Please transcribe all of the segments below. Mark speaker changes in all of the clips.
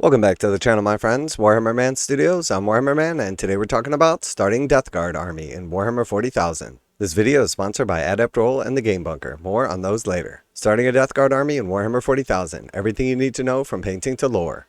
Speaker 1: Welcome back to the channel, my friends. Warhammer Man Studios, I'm Warhammer Man, and today we're talking about starting Death Guard army in Warhammer 40,000. This video is sponsored by Adept Roll and the Game Bunker. More on those later. Starting a Death Guard army in Warhammer 40,000. Everything you need to know from painting to lore.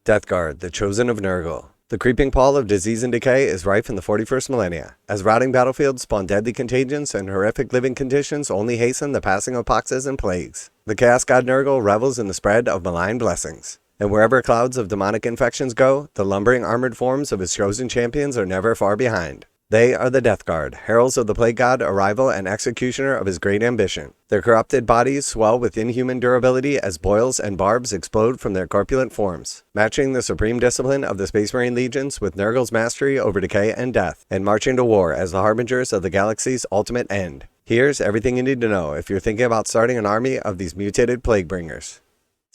Speaker 1: Death Guard, the chosen of Nurgle. The creeping pall of disease and decay is rife in the 41st millennia, as rotting battlefields spawn deadly contagions and horrific living conditions only hasten the passing of poxes and plagues. The Chaos God Nurgle revels in the spread of malign blessings. And wherever clouds of demonic infections go, the lumbering armored forms of his chosen champions are never far behind. They are the Death Guard, heralds of the plague god, arrival, and executioner of his great ambition. Their corrupted bodies swell with inhuman durability as boils and barbs explode from their corpulent forms, matching the supreme discipline of the Space Marine legions with Nurgle's mastery over decay and death, and marching to war as the harbingers of the galaxy's ultimate end. Here's everything you need to know if you're thinking about starting an army of these mutated plague bringers.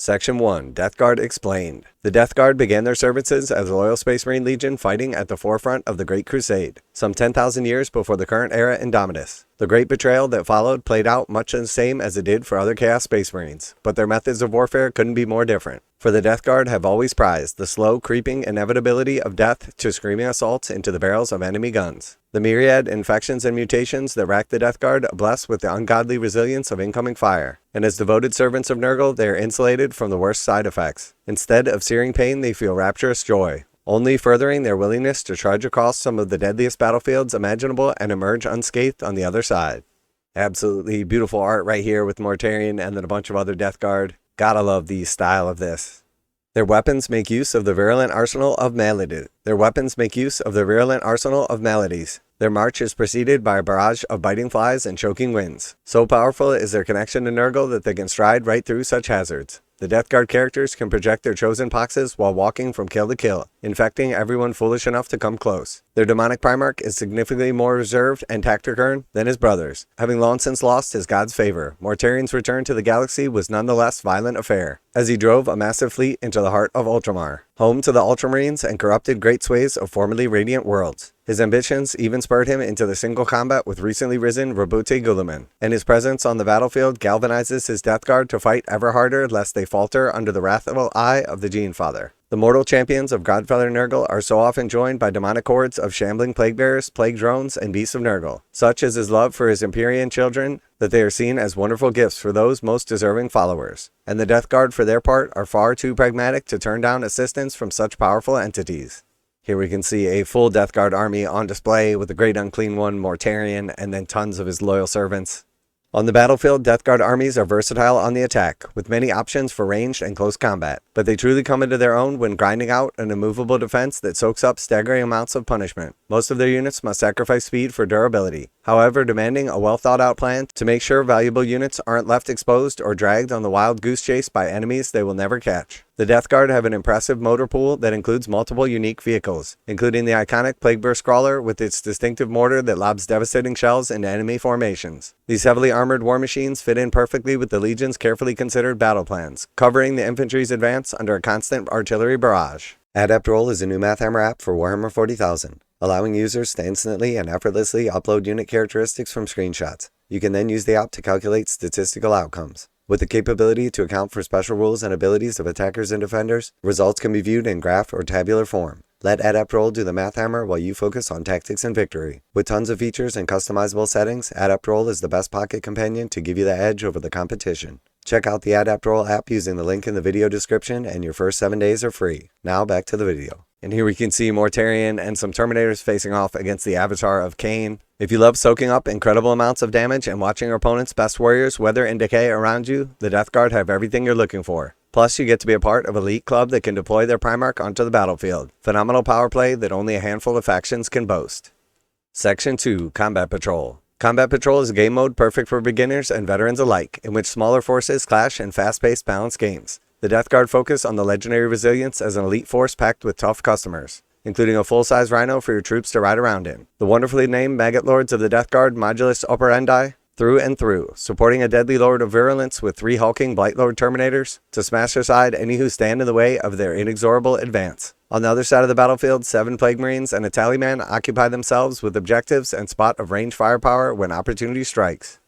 Speaker 1: Section 1. Death Guard Explained. The Death Guard began their services as a loyal Space Marine Legion fighting at the forefront of the Great Crusade, some 10,000 years before the current era in Dominus. The great betrayal that followed played out much the same as it did for other Chaos Space Marines, but their methods of warfare couldn't be more different. For the Death Guard have always prized the slow, creeping inevitability of death to screaming assaults into the barrels of enemy guns. The myriad infections and mutations that rack the Death Guard bless with the ungodly resilience of incoming fire, and as devoted servants of Nurgle, they are insulated from the worst side effects. Instead of searing pain, they feel rapturous joy, only furthering their willingness to trudge across some of the deadliest battlefields imaginable and emerge unscathed on the other side. Absolutely beautiful art right here with Mortarion and then a bunch of other Death Guard. Gotta love the style of this. Their weapons make use of the virulent arsenal of maladies. Their march is preceded by a barrage of biting flies and choking winds. So powerful is their connection to Nurgle that they can stride right through such hazards. The Death Guard characters can project their chosen poxes while walking from kill to kill, infecting everyone foolish enough to come close. Their demonic Primarch is significantly more reserved and taciturn than his brothers. Having long since lost his god's favor, Mortarion's return to the galaxy was nonetheless a violent affair, as he drove a massive fleet into the heart of Ultramar, home to the Ultramarines and corrupted great swathes of formerly radiant worlds. His ambitions even spurred him into the single combat with recently risen Roboute Guilliman, and his presence on the battlefield galvanizes his Death Guard to fight ever harder lest they falter under the wrathful eye of the Gene Father. The mortal champions of Godfather Nurgle are so often joined by demonic hordes of shambling plague bearers, plague drones, and beasts of Nurgle. Such is his love for his Empyrean children that they are seen as wonderful gifts for those most deserving followers. And the Death Guard, for their part, are far too pragmatic to turn down assistance from such powerful entities. Here we can see a full Death Guard army on display with the Great Unclean One, Mortarion, and then tons of his loyal servants. On the battlefield, Death Guard armies are versatile on the attack, with many options for ranged and close combat, but they truly come into their own when grinding out an immovable defense that soaks up staggering amounts of punishment. Most of their units must sacrifice speed for durability, however demanding a well-thought-out plan to make sure valuable units aren't left exposed or dragged on the wild goose chase by enemies they will never catch. The Death Guard have an impressive motor pool that includes multiple unique vehicles, including the iconic Plagueburst Crawler with its distinctive mortar that lobs devastating shells into enemy formations. These heavily armored war machines fit in perfectly with the Legion's carefully considered battle plans, covering the infantry's advance under a constant artillery barrage. Adept Roll is a new math hammer app for Warhammer 40,000, allowing users to instantly and effortlessly upload unit characteristics from screenshots. You can then use the app to calculate statistical outcomes. With the capability to account for special rules and abilities of attackers and defenders, results can be viewed in graph or tabular form. Let Adept Roll do the math hammer while you focus on tactics and victory. With tons of features and customizable settings, Adept Roll is the best pocket companion to give you the edge over the competition. Check out the Adept Roll app using the link in the video description, and your first 7 days are free. Now back to the video. And here we can see Mortarion and some Terminators facing off against the avatar of Cain. If you love soaking up incredible amounts of damage and watching your opponent's best warriors weather and decay around you, the Death Guard have everything you're looking for. Plus, you get to be a part of an elite club that can deploy their Primarch onto the battlefield. Phenomenal power play that only a handful of factions can boast. Section 2. Combat Patrol. Combat Patrol is a game mode perfect for beginners and veterans alike, in which smaller forces clash in fast-paced balanced games. The Death Guard focus on the legendary resilience as an elite force packed with tough customers, including a full-size rhino for your troops to ride around in. The wonderfully named Maggot Lords of the Death Guard modulus operandi through and through, supporting a deadly Lord of Virulence with 3 hulking Blightlord Terminators to smash aside any who stand in the way of their inexorable advance. On the other side of the battlefield, 7 Plague Marines and a Tallyman occupy themselves with objectives and spot of range firepower when opportunity strikes.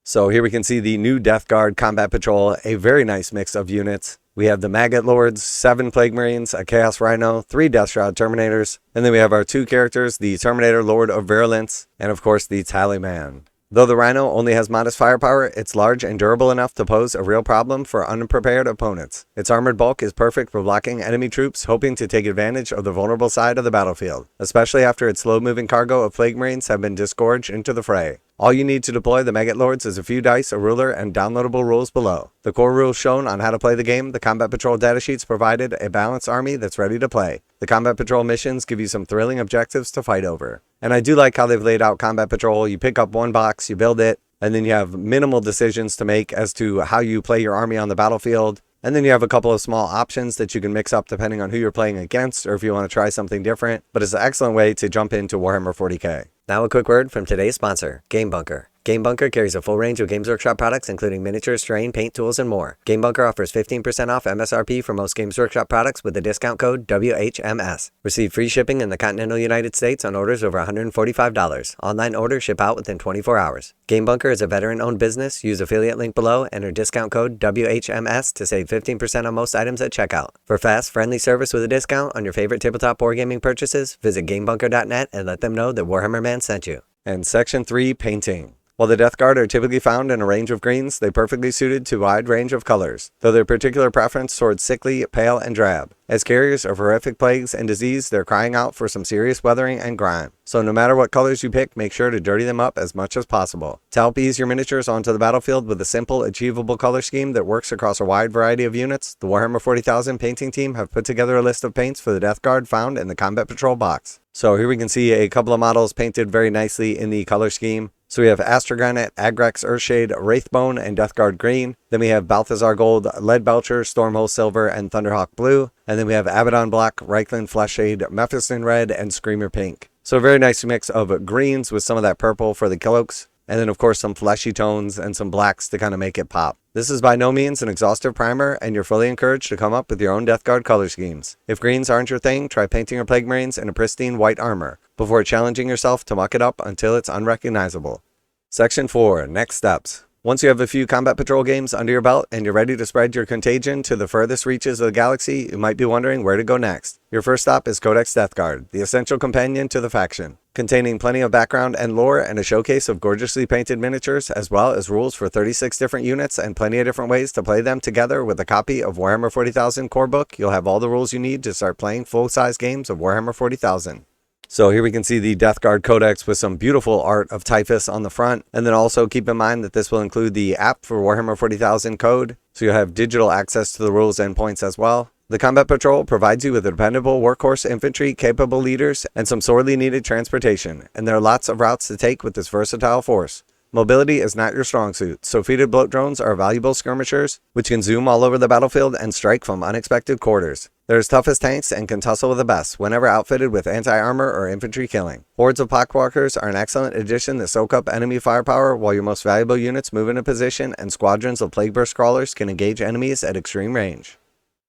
Speaker 1: So here we can see the new Death Guard Combat Patrol, a very nice mix of units. We have the Maggot Lords, 7 Plague Marines, a Chaos Rhino, 3 Death Shroud Terminators, and then we have our 2 characters, the Terminator Lord of Virulence, and of course the Tallyman. Though the Rhino only has modest firepower, it's large and durable enough to pose a real problem for unprepared opponents. Its armored bulk is perfect for blocking enemy troops hoping to take advantage of the vulnerable side of the battlefield, especially after its slow-moving cargo of Plague Marines have been disgorged into the fray. All you need to deploy the Maggot Lords is a few dice, a ruler, and downloadable rules below. The core rules shown on how to play the game, the Combat Patrol datasheets provided a balanced army that's ready to play. The Combat Patrol missions give you some thrilling objectives to fight over. And I do like how they've laid out Combat Patrol. You pick up one box, you build it, and then you have minimal decisions to make as to how you play your army on the battlefield. And then you have a couple of small options that you can mix up depending on who you're playing against or if you want to try something different. But it's an excellent way to jump into Warhammer 40k. Now a quick word from today's sponsor, Game Bunker. Game Bunker carries a full range of Games Workshop products including miniatures, terrain, paint, tools, and more. Game Bunker offers 15% off MSRP for most Games Workshop products with the discount code WHMS. Receive free shipping in the continental United States on orders over $145. Online orders ship out within 24 hours. Game Bunker is a veteran-owned business. Use affiliate link below, enter discount code WHMS to save 15% on most items at checkout. For fast, friendly service with a discount on your favorite tabletop wargaming purchases, visit GameBunker.net and let them know that Warhammer Man sent you. And Section 3, Painting. While the Death Guard are typically found in a range of greens, they're perfectly suited to a wide range of colors, though their particular preference towards sickly, pale, and drab. As carriers of horrific plagues and disease, they're crying out for some serious weathering and grime. So no matter what colors you pick, make sure to dirty them up as much as possible. To help ease your miniatures onto the battlefield with a simple, achievable color scheme that works across a wide variety of units, the Warhammer 40,000 painting team have put together a list of paints for the Death Guard found in the Combat Patrol box. So here we can see a couple of models painted very nicely in the color scheme. So we have Astrogranite, Agrex Earthshade, Wraithbone, and Death Guard Green. Then we have Balthazar Gold, Leadbelcher, Stormhole Silver, and Thunderhawk Blue. And then we have Abaddon Black, Reichland Fleshshade, Mephiston Red, and Screamer Pink. So a very nice mix of greens with some of that purple for the Killoaks. And then of course some fleshy tones and some blacks to kind of make it pop. This is by no means an exhaustive primer, and you're fully encouraged to come up with your own Death Guard color schemes. If greens aren't your thing, try painting your Plague Marines in a pristine white armor, before challenging yourself to muck it up until it's unrecognizable. Section 4, Next Steps. Once you have a few Combat Patrol games under your belt and you're ready to spread your contagion to the furthest reaches of the galaxy, you might be wondering where to go next. Your first stop is Codex Death Guard, the essential companion to the faction, containing plenty of background and lore and a showcase of gorgeously painted miniatures, as well as rules for 36 different units and plenty of different ways to play them together. With a copy of Warhammer 40,000 core book, you'll have all the rules you need to start playing full-size games of Warhammer 40,000. So here we can see the Death Guard Codex with some beautiful art of Typhus on the front. And then also keep in mind that this will include the app for Warhammer 40,000 code. So you'll have digital access to the rules endpoints as well. The Combat Patrol provides you with a dependable workhorse infantry, capable leaders, and some sorely needed transportation. And there are lots of routes to take with this versatile force. Mobility is not your strong suit, so fleeted bloat drones are valuable skirmishers, which can zoom all over the battlefield and strike from unexpected quarters. They're as tough as tanks and can tussle with the best, whenever outfitted with anti-armor or infantry killing. Hordes of poxwalkers are an excellent addition that soak up enemy firepower, while your most valuable units move into position, and squadrons of plague burst crawlers can engage enemies at extreme range.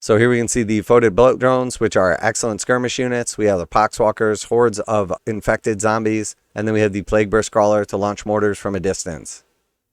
Speaker 1: So here we can see the folded bloat drones, which are excellent skirmish units. We have the poxwalkers, hordes of infected zombies, and then we have the plague burst crawler to launch mortars from a distance.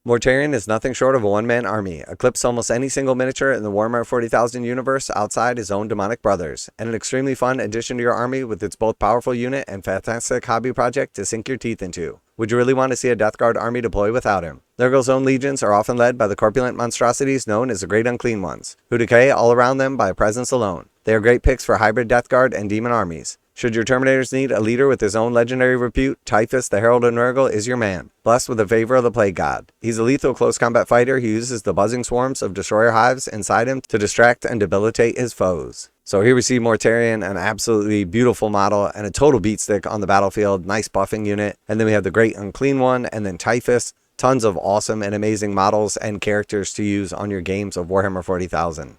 Speaker 1: Mortarion is nothing short of a one-man army, eclipses almost any single miniature in the Warhammer 40,000 universe outside his own demonic brothers, and an extremely fun addition to your army with its both powerful unit and fantastic hobby project to sink your teeth into. Would you really want to see a Death Guard army deploy without him? Nurgle's own legions are often led by the corpulent monstrosities known as the Great Unclean Ones, who decay all around them by presence alone. They are great picks for hybrid Death Guard and demon armies. Should your Terminators need a leader with his own legendary repute, Typhus, the Herald of Nurgle, is your man, blessed with the favor of the Plague God. He's a lethal close combat fighter who uses the buzzing swarms of destroyer hives inside him to distract and debilitate his foes. So here we see Mortarion, an absolutely beautiful model and a total beatstick on the battlefield, nice buffing unit. And then we have the Great Unclean One, and then Typhus. Tons of awesome and amazing models and characters to use on your games of Warhammer 40,000.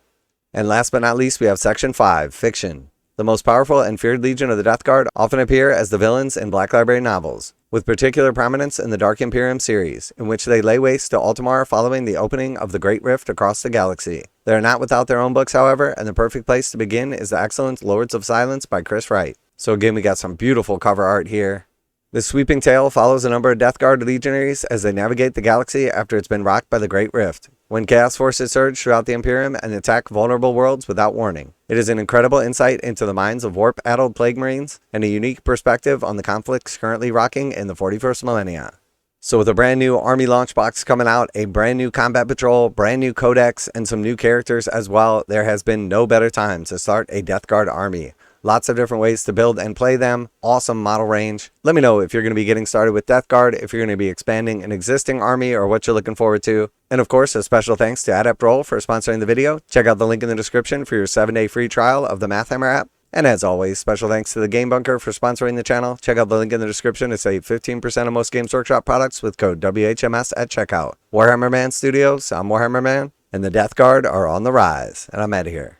Speaker 1: And last but not least, we have Section 5, Fiction. The most powerful and feared legion of the Death Guard often appear as the villains in Black Library novels, with particular prominence in the Dark Imperium series, in which they lay waste to Ultimar following the opening of the Great Rift across the galaxy. They are not without their own books, however, and the perfect place to begin is the excellent Lords of Silence by Chris Wright. So again, we got some beautiful cover art here. This sweeping tale follows a number of Death Guard legionaries as they navigate the galaxy after it's been rocked by the Great Rift, when chaos forces surge throughout the Imperium and attack vulnerable worlds without warning. It is an incredible insight into the minds of warp-addled plague marines, and a unique perspective on the conflicts currently rocking in the 41st millennia. So with a brand new army launch box coming out, a brand new combat patrol, brand new codex, and some new characters as well, there has been no better time to start a Death Guard army. Lots of different ways to build and play them, awesome model range. Let me know if you're going to be getting started with Death Guard, if you're going to be expanding an existing army, or what you're looking forward to. And of course, a special thanks to Adept Roll for sponsoring the video. Check out the link in the description for your 7-day free trial of the Mathhammer app. And as always, special thanks to the Game Bunker for sponsoring the channel. Check out the link in the description to save 15% on most Games Workshop products with code WHMS at checkout. Warhammer Man Studios, I'm Warhammer Man, and the Death Guard are on the rise. And I'm out of here.